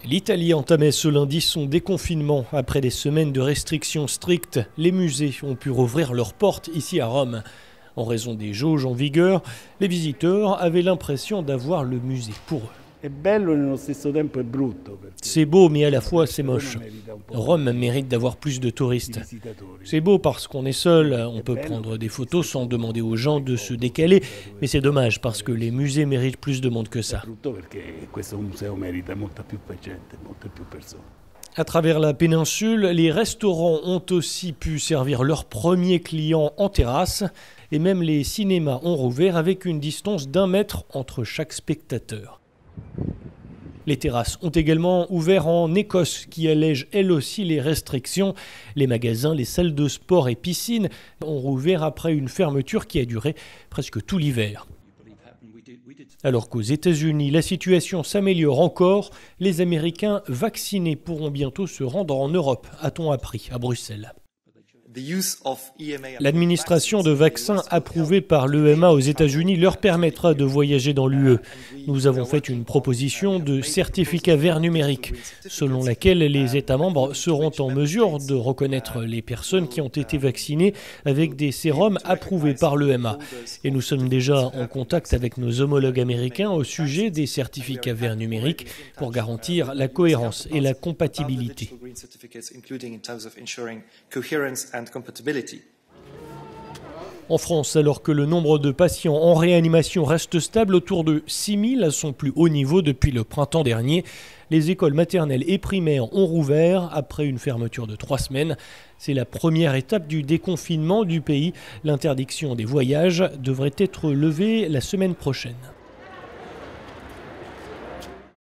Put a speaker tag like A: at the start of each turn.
A: L'Italie entamait ce lundi son déconfinement. Après des semaines de restrictions strictes, les musées ont pu rouvrir leurs portes ici à Rome. En raison des jauges en vigueur, les visiteurs avaient l'impression d'avoir le musée pour eux. C'est beau, mais à la fois c'est moche. Rome mérite d'avoir plus de touristes. C'est beau parce qu'on est seul, on peut prendre des photos sans demander aux gens de se décaler, mais c'est dommage parce que les musées méritent plus de monde que ça. À travers la péninsule, les restaurants ont aussi pu servir leurs premiers clients en terrasse et même les cinémas ont rouvert avec une distance d'1 mètre entre chaque spectateur. Les terrasses ont également ouvert en Écosse, qui allège elle aussi les restrictions. Les magasins, les salles de sport et piscines ont rouvert après une fermeture qui a duré presque tout l'hiver. Alors qu'aux États-Unis, la situation s'améliore encore, les Américains vaccinés pourront bientôt se rendre en Europe, a-t-on appris à Bruxelles. L'administration de vaccins approuvés par l'EMA aux États-Unis leur permettra de voyager dans l'UE. Nous avons fait une proposition de certificat vert numérique, selon laquelle les États membres seront en mesure de reconnaître les personnes qui ont été vaccinées avec des sérums approuvés par l'EMA. Et nous sommes déjà en contact avec nos homologues américains au sujet des certificats verts numériques pour garantir la cohérence et la compatibilité. En France, alors que le nombre de patients en réanimation reste stable autour de 6 000 à son plus haut niveau depuis le printemps dernier, les écoles maternelles et primaires ont rouvert après une fermeture de 3 semaines. C'est la première étape du déconfinement du pays. L'interdiction des voyages devrait être levée la semaine prochaine.